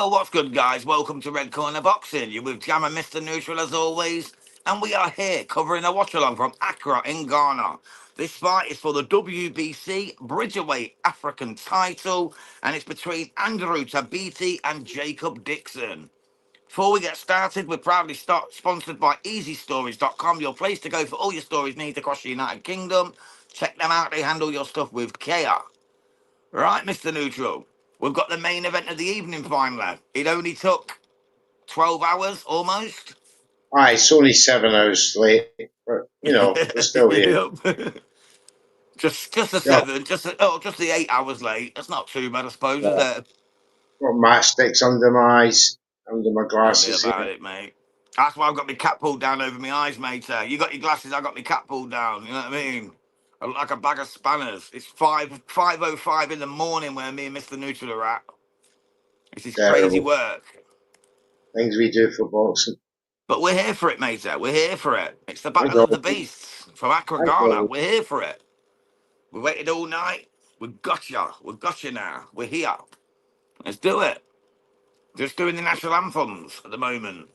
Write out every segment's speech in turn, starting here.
Yo, what's good, guys? Welcome to Red Corner Boxing. You're with Jam and Mr. Neutral as always, and we are here covering a watch-along from Accra in Ghana. This fight is for the WBC Bridgerweight African title, and it's between Andrew Tabiti and Jacob Dickson. Before we get started, we're proudly sponsored by EasyStories.com, your place to go for all your stories needs across the United Kingdom. Check them out. They handle your stuff with care. Right, Mr. Neutral. We've got the main event of the evening finally. It only took 12 hours almost. It's only 7 hours late, but we're still here. Yep. just the Yeah, seven, just the 8 hours late. That's not too bad, I suppose, is yeah. it? Got matchsticks under my eyes, under my Tell me glasses about here. it, mate. That's why I've got my cap pulled down over my eyes, mate. You got your glasses, I got my cap pulled down. You know what I mean? I look like a bag of spanners. It's 5:05 in the morning where me and Mr. Neutral are at. This is crazy Terrible work. things we do for boxing. But we're here for it, mate. We're here for it. It's the I Battle go, of the Beasts from Accra, I Ghana. go. We're here for it. We waited all night. We've got you. We've got you now. We're here. Let's do it. Just doing the national anthems at the moment.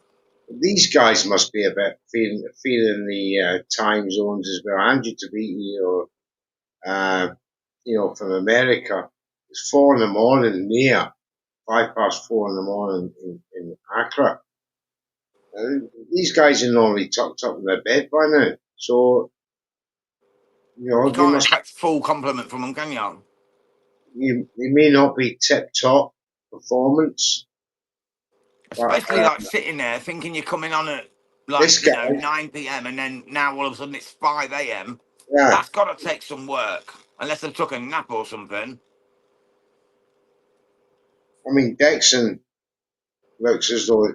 These guys must be a bit feeling the time zones as well. Andrew Tabiti, uh, from America. It's 4 in the morning near 4:05 in the morning in Accra. These guys are normally tucked up in their bed by now, so You they can't must. expect full compliment from them, can you? They may not be tip top performance, but Especially like sitting there thinking you're coming on at this guy, 9 p.m. and then now all of a sudden it's 5 a.m. yeah, That's got to take some work. Unless they've took a nap or something. I mean, Dickson looks as though,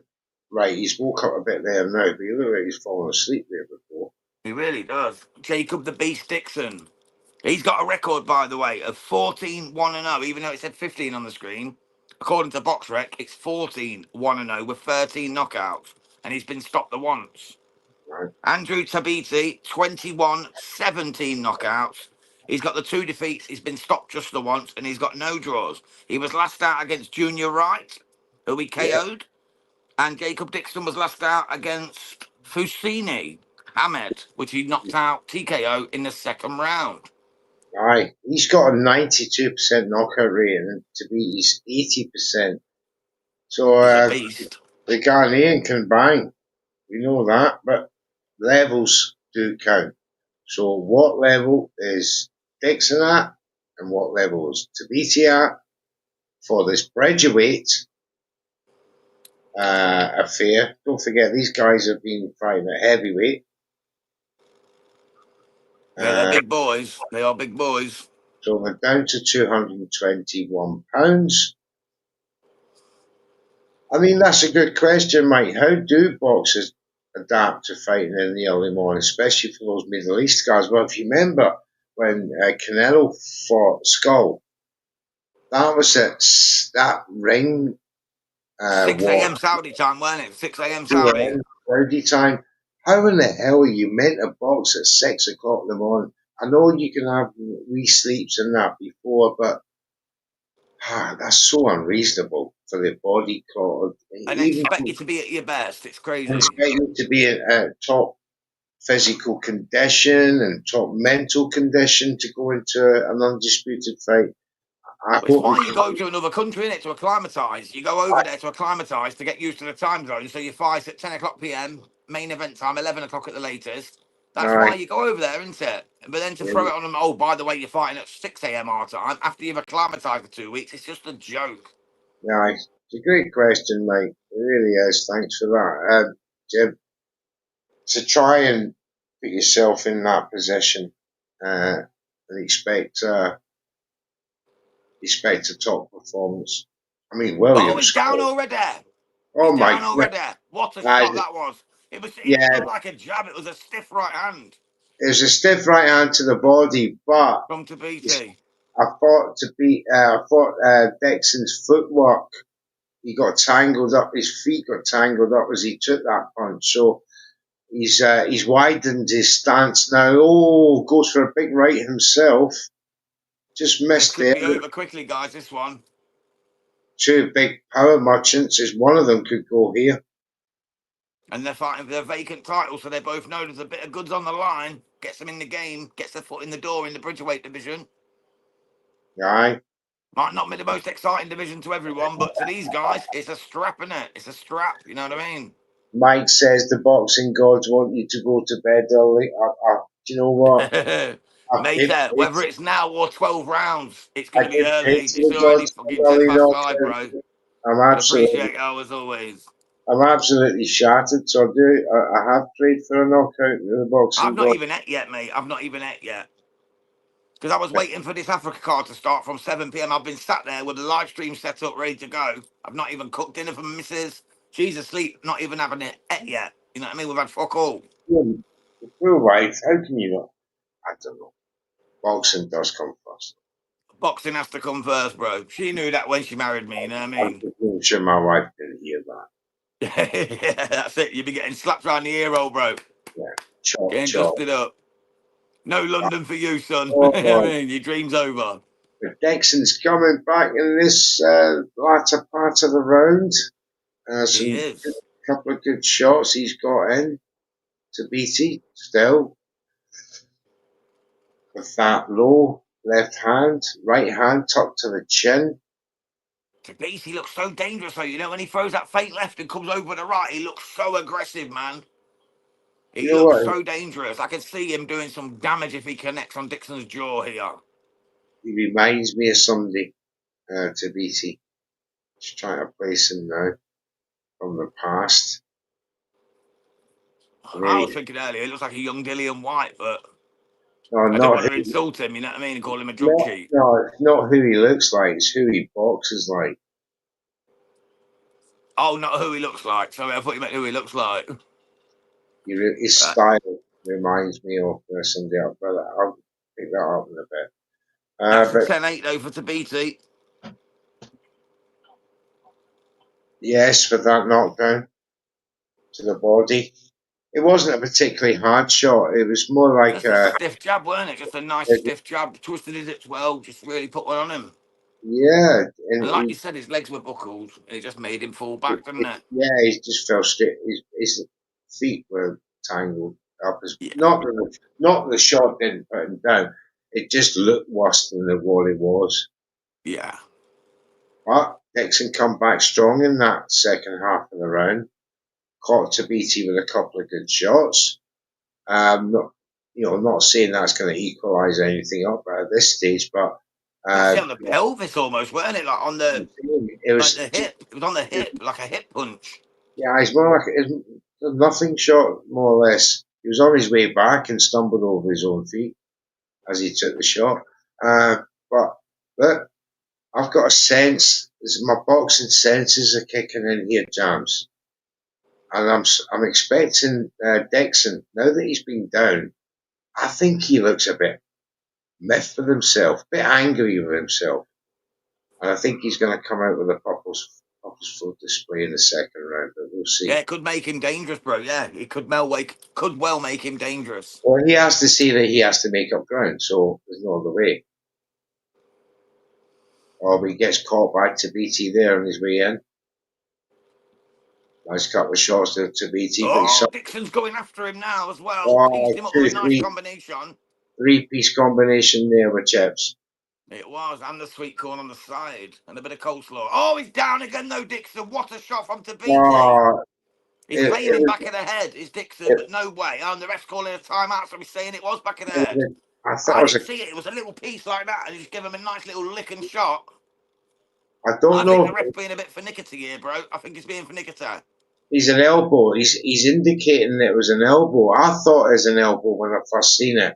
right, he's woke up a bit there now, but he looks like he's fallen asleep there before. He really does. Jacob the Beast Dixon. He's got a record, by the way, of 14-1-0, even though it said 15 on the screen. According to BoxRec, it's 14-1-0 with 13 knockouts, and he's been stopped the once. Right? Andrew Tabiti, 21-17 knockouts. He's got the 2 defeats. He's been stopped just the once, and he's got no draws. He was last out against Junior Wright, who he Yeah, KO'd, and Jacob Dickson was last out against Fusini Ahmed, which he knocked out TKO in the second round. aye, he's got a 92% knockout rate, and to be he's 80%. So He's a beast. the Ghanaian can bang, we know that, but levels do count. So what level is Dixon at, and what level is Tabiti at for this Bridgerweight affair? Don't forget these guys have been fighting at heavyweight. Yeah, they're Uh, big boys. They are big boys. so we're down to £221. I mean, that's a good question, Mike. How do boxers adapt to fighting in the early morning, especially for those Middle East guys? Well, if you remember when Canelo fought Skull, that was that ring 6 war a.m. Saudi time, weren't it? 6 a.m. Saudi. in Saudi time. How in the hell are you meant to box at 6 o'clock in the morning? I know you can have wee sleeps and that before, but that's so unreasonable for the body clock. And Even expect you to be at your best. It's crazy. expect you to be at top physical condition and top mental condition to go into an undisputed fight. I But it's hope why you go to another country, innit, to acclimatise. You go over there to acclimatise to get used to the time zone. So you fight at 10 o'clock p.m., main event time, 11 o'clock at the latest. That's why I, you go over there, isn't it? But then to throw it on them, oh, by the way, you're fighting at 6 a.m. our time after you've acclimatised for 2 weeks, it's just a joke. it's a great question, mate. It really is. Thanks for that. Jim, to try and put yourself in that position and expect a top performance. I mean, Oh, William he's down Scott. already. Oh He's my down God! already. What a shot that was. It didn't Yeah, look like a jab. It was a stiff right hand it was a stiff right hand to the body, but from Tabiti. I thought Dixon's footwork. He got tangled up. His feet got tangled up as he took that punch. So he's widened his stance now. Oh, goes for a big right himself. Just This missed could there. be over quickly, guys, this one. two big power merchants. Is one of them could go here. And they're fighting for their vacant title, so they both know there's a bit of goods on the line. Gets them in the game, gets their foot in the door in the Bridgerweight division. Aye. Might not be the most exciting division to everyone, but to these guys, it's a strap, innit? It's a strap, you know what I mean? Mike says the boxing gods want you to go to bed early. Do you know what? I Mate, give whether praise. it's now or 12 rounds, it's I going to be give early. praise to It's the early, gods fucking for 10 early past 5, bro. knockouts. I'm But absolutely, appreciate you as always. I'm absolutely shattered. So I have prayed for a knockout in the I've boxing not god. even ate yet, mate. I've not even ate yet. Because I was waiting for this Africa card to start from 7 p.m. I've been sat there with the live stream set up, ready to go. I've not even cooked dinner for my missus. She's asleep, not even having it yet. You know what I mean? We've had fuck all. The poor wife, how can you not? I don't know. Boxing does come first. Boxing has to come first, bro. She knew that when she married me, you know what I I'm mean? just sure my wife didn't hear that. Yeah, that's it. You'd be getting slapped around the ear hole, bro. Yeah, chop, Getting chop. dusted up. No London for you, son. You know what I Oh, mean? Your dream's over. but Dixon's coming back in this latter part of the round. He Some is. couple of good shots he's got in. Tabiti still with that low left hand, right hand tucked to the chin. Tabiti looks so dangerous, though. You know, when he throws that fake left and comes over the right, he looks so aggressive, man. You He know looks what? so dangerous. I can see him doing some damage if he connects on Dixon's jaw here. He reminds me of somebody, Tabiti. Just trying to place him now from the past. I was Maybe, thinking earlier, it looks like a young Dillian White, but no, I didn't not want who, to insult him, you know what I mean, and call him a drug not, cheat. no, it's not who he looks like. It's who he boxes like. Oh, not who he looks like. Sorry, I thought you meant who he looks like. His Right. style reminds me of somebody else, but I'll pick that up in a bit. That's a But 10-8 though for Tabiti. yes, for that knockdown to the body. It wasn't a particularly hard shot. It was more like Just a stiff jab, weren't it? Just a nice stiff jab. Twisted his hips well. Just really put one on him. yeah, And like and you said, his legs were buckled. It just made him fall back, didn't it? yeah, he just fell straight. His feet were tangled up. Yeah. Not the shot didn't put him down. It just looked worse than what it was. Yeah. But Dixon come back strong in that second half of the round. Caught Tabiti with a couple of good shots. Not, not saying that's going to equalise anything up at this stage, but That's uh, it on the pelvis almost, weren't it? Like on the it like was the hip. It was on the hip, like a hip punch. yeah, it's more like it's nothing short, more or less. He was on his way back and stumbled over his own feet as he took the shot. Uh, but look, I've got a sense. My boxing senses are kicking in here, Jams, and I'm expecting Dixon now that he's been down. I think he looks a bit miffed with himself, a bit angry with himself. And I think he's going to come out with a purposeful display in the second round, but we'll Yeah, see. it could make him dangerous, bro. Yeah, it could well make him dangerous. Well, he has to see that he has to make up ground, so there's no other way. Or he gets caught by Tabiti there on his way in. Nice couple of shots to Tabiti, but he's Oh, Dixon's going after him now as well. Pieced oh, him up with two, a nice three, combination. three-piece combination there with Chips. It was, and the sweet corn on the side, and a bit of coleslaw. Oh, he's down again, though, Dixon. What a shot from Tabiti. Oh, He's it, playing it, him was, back of the head, is Dixon, it, but no way. And the ref's calling a timeout, so he's saying it was back of the it head. was I thought it I was didn't see it. It was a little piece like that, and he just gave him a nice little lick and shot. I don't I think know. the ref's being a bit finicky here, bro. I think he's being finicky. He's an elbow. He's indicating that it was an elbow. I thought it was an elbow when I first seen it.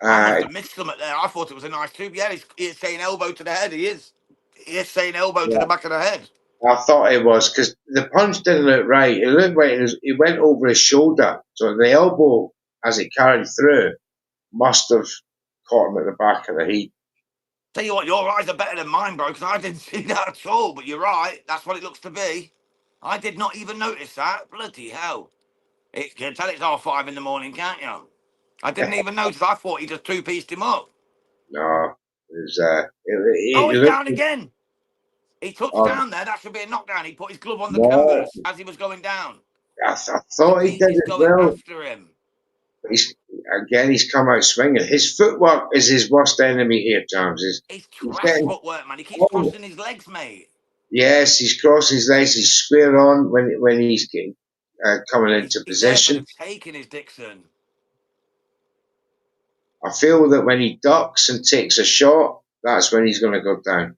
I must Uh, have missed something there. I thought it was a nice tube. Yeah, he's saying elbow to the head. He is. He is saying elbow to yeah, the back of the head. I thought it was because the punch didn't look right. It looked like it went over his shoulder. So the elbow, as it carried through, must have caught him at the back of the head. Tell you what, your eyes are better than mine, bro, because I didn't see that at all. But you're right. That's what it looks to be. I did not even notice that. Bloody hell. You can tell it's half 5 in the morning, can't you? I didn't even notice. I thought he just two-pieced him up. No, it was. Oh, It he's looked. down again. He touched Oh, down there. That should be a knockdown. He put his glove on the no, canvas as he was going down. I thought he did Tabiti's it going well. after him. He's come out swinging. His footwork is his worst enemy here, James. He's He's trash getting footwork, man. He keeps crossing his legs, mate. yes, he's crossing his legs. He's square on when he's getting, coming into He's there for the position. taking, is Dickson. I feel that when he ducks and takes a shot, that's when he's going to go down.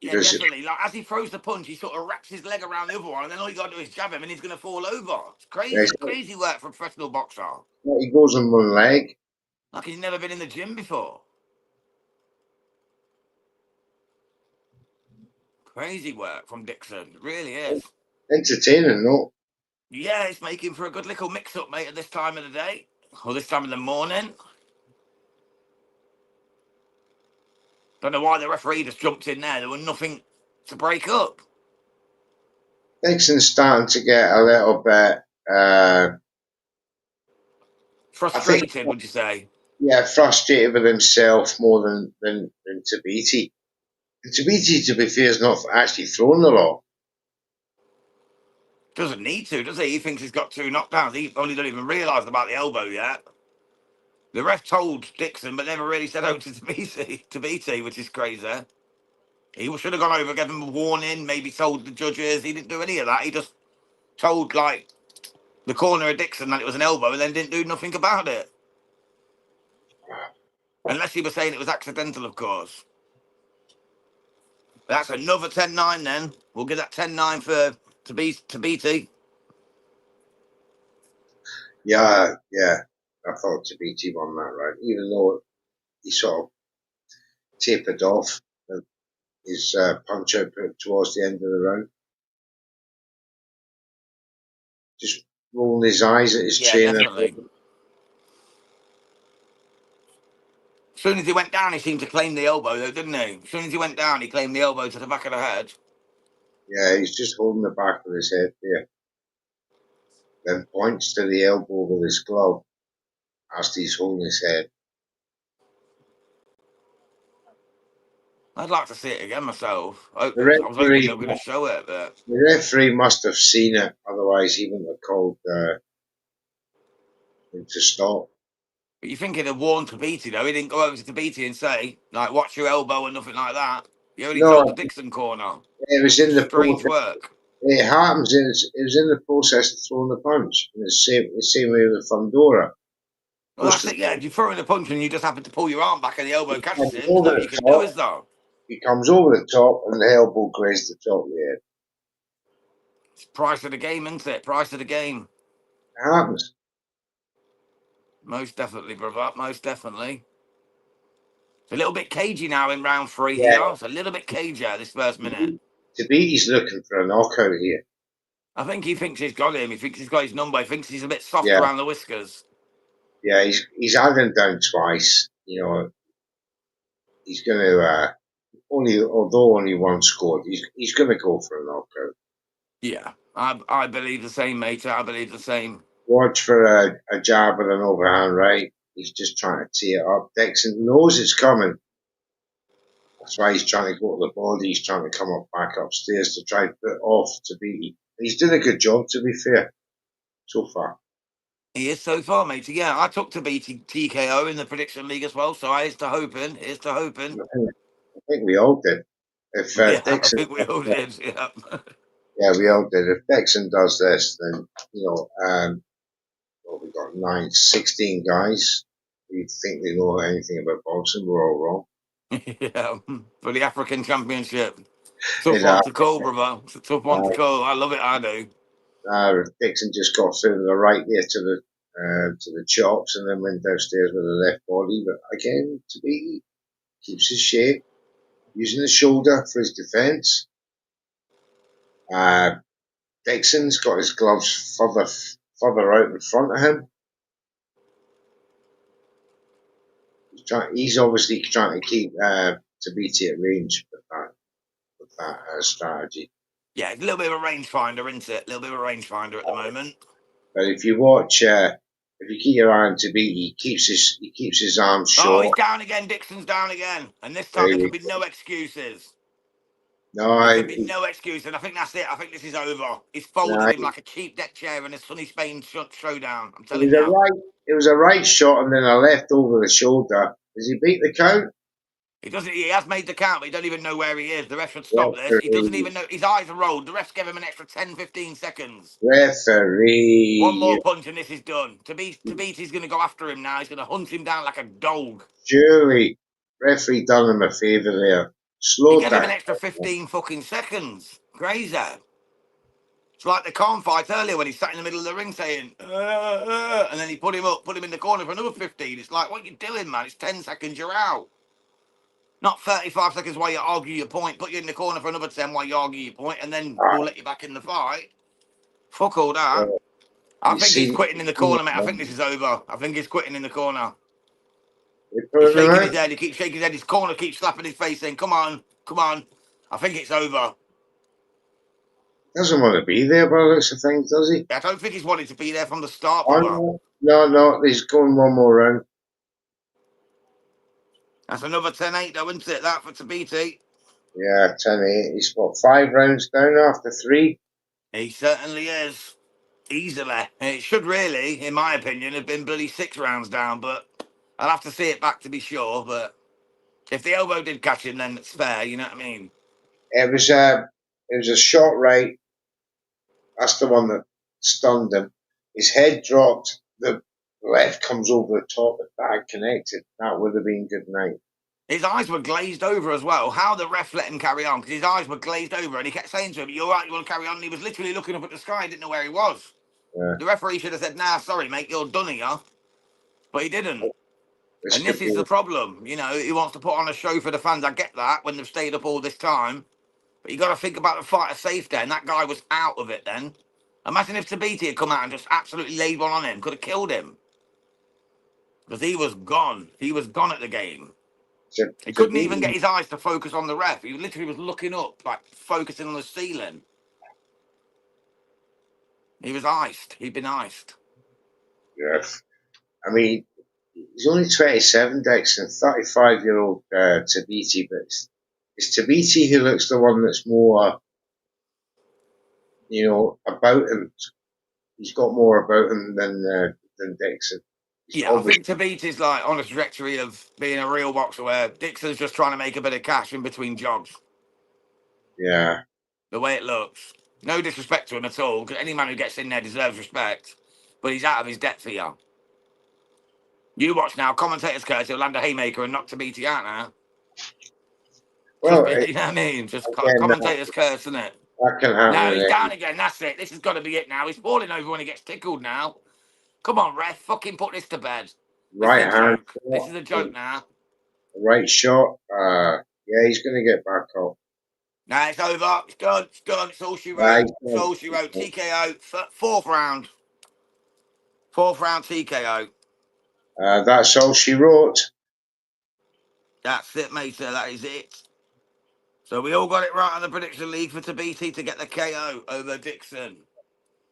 Yeah, Because definitely. Like as he throws the punch, he sort of wraps his leg around the other one, and then all you got to do is jab him, and he's going to fall over. It's yeah, crazy, crazy work for a professional boxer. he goes on one leg. Like he's never been in the gym before. Crazy work from Dickson. It really is. Entertaining, no? Yeah, it's making for a good little mix-up, mate, at this time of the day. Or this time of the morning. Don't know why the referee just jumped in there. There was nothing to break up. Dixon's starting to get a little bit, I think, Frustrated, would you say? yeah, frustrated with himself more than Tabiti. And Tabiti, to be fair, is not actually thrown a lot. Doesn't need to, does he? He thinks he's got 2 knockdowns. He only don't even realise about the elbow yet. The ref told Dickson, but never really said to Tabiti, which is crazy. He should have gone over, gave him a warning, maybe told the judges. He didn't do any of that. He just told, like, the corner of Dickson that it was an elbow and then didn't do nothing about it. Unless he was saying it was accidental, of course. That's another 10-9 then. We'll give that 10-9 for Tabiti. Yeah, yeah. I thought Tabiti won that, right? Even though he sort of tapered off his punch output towards the end of the round. Just rolling his eyes at his Yeah, trainer. definitely. As soon as he went down, he seemed to claim the elbow, though, didn't he? As soon as he went down, he claimed the elbow to the back of the head. Yeah, he's just holding the back of his head there. Then points to the elbow with his glove as he's holding his head. I'd like to see it again myself. I The was hoping referee, they were going to show it, but the referee must have seen it, otherwise he wouldn't have called him to stop. you think he'd have warned Tabiti, though. He didn't go over to Tabiti and say, like, watch your elbow and nothing like that. He only told the No, Dixon corner. it was in the Strange process. work. It happens. It was in the process of throwing the punch. And the same way with Fundora. Well, that's it, yeah. If you throw in a punch and you just happen to pull your arm back and the elbow catches him, there's Over nothing you the can do, top, is there? he comes over the top, and the elbow grazed the top of the head. It's price of the game, isn't it? Price of the game. It happens. Most definitely, brother. Most definitely. It's a little bit cagey now in round 3 Yeah, here. It's a little bit cagey this first minute. Tabiti's looking for a knockout here. I think he thinks he's got him. He thinks he's got his number. He thinks he's a bit soft Yeah, around the whiskers. yeah, he's had him down twice. You know, he's going to although only one scored, he's going to go for a knockout. Yeah, I believe the same, mate. I believe the same. Watch for a jab with an overhand right. He's just trying to tee it up. Dixon knows it's coming. That's why he's trying to go to the body. He's trying to come up back upstairs to try to put off Tabiti. He's doing a good job, to be fair, so far. He is so far, mate. Yeah, I took to beat TKO in the prediction league as well, so here's to hoping. Here's to hoping. I think we all did. If Yeah, I Dixon, think we all did. Yeah. yeah, we all did. If Dixon does this, then well, we got 16 guys. We think they know anything about boxing. We're all wrong. Yeah, for the African Championship. Tough It, one to call, brother. It's a tough one to uh, call. I love it. I do. Dixon just got through with the right there to the chops and then went downstairs with the left body. But again, Tabiti keeps his shape, using the shoulder for his defence. Dixon's got his gloves further out in front of him. He's obviously trying to keep Tabiti at range with that strategy. Yeah, it's a little bit of a rangefinder, isn't it? A little bit of a rangefinder at the moment. But if you watch, if you keep your eye on Tabiti, he keeps his arms Oh, he's short. down again. Dixon's down again. And this time there can be no excuses. No, There's going to be no excuse, and I think that's it. I think this is over. He's no, folded him like a cheap deck chair in a Sunny Spain showdown. I'm it telling was you. a right, it was a right shot and then a left over the shoulder. Does he beat the count? He doesn't. He has made the count, but he don't even know where he is. The ref should stop this. He doesn't Referee, even know. His eyes are rolled. The refs gave him an extra 10, 15 seconds. One referee, more punch and this is done. Tabiti's going to go after him now. He's going to hunt him down like a dog. surely, referee done him a favour there. He Slowed gave him an that. extra 15 fucking seconds. Crazy. It's like the Khan fight earlier when he sat in the middle of the ring saying, and then he put him in the corner for another 15. It's like, what are you doing, man? It's 10 seconds, you're out. Not 35 seconds while you argue your point. Put you in the corner for another 10 while you argue your point, and then we'll let you back in the fight. Fuck all that. I You think he's see, quitting in the corner, mate. I think this is over. I think he's quitting in the corner. they He's put him shaking his out. head. He keeps shaking his head. His corner keeps slapping his face, saying, come on, come on. I think it's over. Doesn't want to be there by the looks of things, does he? I don't think he's wanted to be there from the start, Oh, brother. no, no, no, he's going one more round. That's another 10-8, though, isn't it? That for Tabiti. Yeah, 10-8. He's got 5 rounds down after 3. He certainly is. Easily. It should really, in my opinion, have been bloody 6 rounds down, but I'll have to see it back to be sure. But if the elbow did catch him, then it's fair, you know what I mean? It was a short right. That's the one that stunned him. His head dropped. The left comes over the top. If that had connected, that would have been good night. His eyes were glazed over as well. How the ref let him carry on, because his eyes were glazed over, and he kept saying to him, you're right, you want to carry on? And he was literally looking up at the sky, didn't know where he was. Yeah. The referee should have said, nah, sorry, mate, you're done here. But he didn't. This And this could is be. the problem. You know, he wants to put on a show for the fans. I get that when they've stayed up all this time. But you got to think about the fighter's safety, and that guy was out of it then. Imagine if Tabiti had come out and just absolutely laid one on him, could have killed him. Because he was gone. He was gone at the game. He To couldn't even get be his eyes to focus on the ref. He literally was looking up, like focusing on the ceiling. He was iced. He'd been iced. yes. I mean, he's only 27, Dixon, 35-year-old Tabiti, but it's Tabiti who looks the one that's more, about him. He's got more about him than Dixon. He's Yeah, I obviously, think Tabiti's like on a trajectory of being a real boxer where Dixon's just trying to make a bit of cash in between jobs. yeah. The way it looks. No disrespect to him at all, because any man who gets in there deserves respect. But he's out of his depth here. You watch now, commentators curse, he'll land a haymaker and knock Tabiti out now. Just, Well, you know what I mean? Just again, commentators curse, isn't it? that can happen No, in he's any down again. That's it. This has got to be it now. He's falling over when he gets tickled now. Come on, ref. Fucking put this to bed. This is right a hand joke. This shot, is a joke now. right shot. Yeah, he's going to get back up. Now it's over. It's done. It's done. It's all she Right, wrote. It's all she wrote. TKO. Fourth round. Fourth round TKO. that's all she wrote. That's it, mate. That is it. So we all got it right on the prediction league for Tabiti to get the KO over Dickson.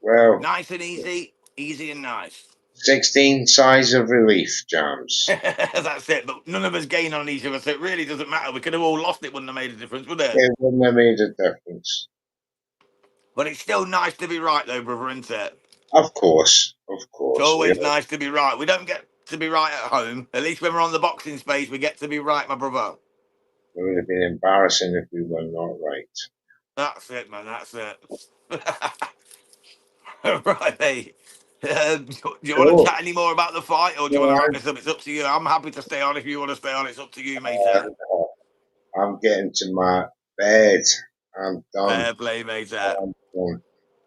Well, Nice and easy. Easy and nice. 16 sighs of relief, Jams. That's it. But none of us gain on each other, so it really doesn't matter. We could have all lost. It wouldn't have made a difference, would it? It wouldn't have made a difference. But it's still nice to be right, though, brother, isn't it? Of course, of It's course. always nice to be right. We don't get to be right at home. At least when we're on the boxing space, we get to be right, my brother. It would have been embarrassing if we were not right. That's it, man. That's it. Right, mate. Do you want to So, chat any more about the fight, or do you want to wrap this up? It's up to you. I'm happy to stay on if you want to stay on. It's up to you, mate. I'm getting to my bed. I'm done. Fair play, mate. I'm done.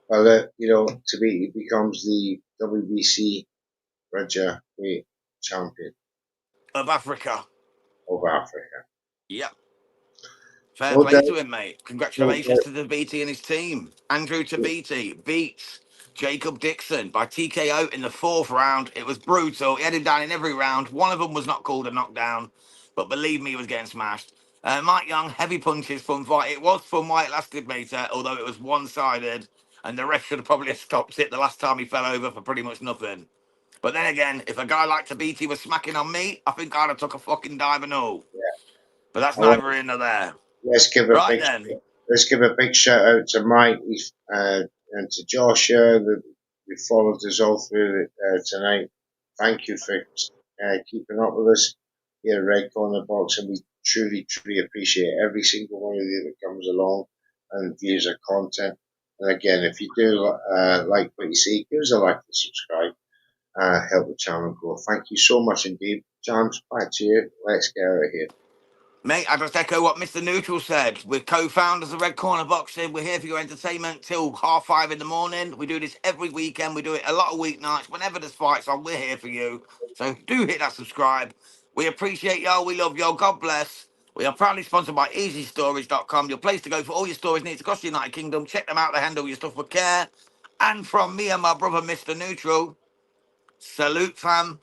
Well, Tabiti becomes the WBC Weight champion Of Africa. of Africa. Yep. Fair No play doubt, to him, mate. no Congratulations doubt. to Tabiti and his team. Andrew Tabiti beats Jacob Dickson by TKO in the fourth round. It was brutal. He had him down in every round. One of them was not called a knockdown, but believe me, he was getting smashed. Mike Young, heavy punches, fun fight. It was fun while it lasted, mate, although it was one-sided, and the ref should have probably stopped it the last time he fell over for pretty much nothing. But then again, if a guy like Tabiti was smacking on me, I think I'd have took a fucking dive and all. But that's I want, neither here nor there. let's give a Right big then. let's give a big shout out to Mike and to Joshua that who followed us all through tonight. Thank you for keeping up with us here at Red Corner Box, and we truly, truly appreciate every single one of you that comes along and views our content. And again, if you do like what you see, give us a like and subscribe. Help the channel grow. Thank you so much indeed. James, back to you. Let's get out of here. Mate, I just echo what Mr. Neutral said. We're co-founders of Red Corner Boxing. We're here for your entertainment till 5:30 in the morning. We do this every weekend. We do it a lot of weeknights. Whenever there's fights on, we're here for you. So do hit that subscribe. We appreciate y'all. We love y'all. God bless. We are proudly sponsored by EasyStorage.com, your place to go for all your storage needs across the United Kingdom. Check them out. They handle your stuff with care. And from me and my brother, Mr. Neutral, salute, fam.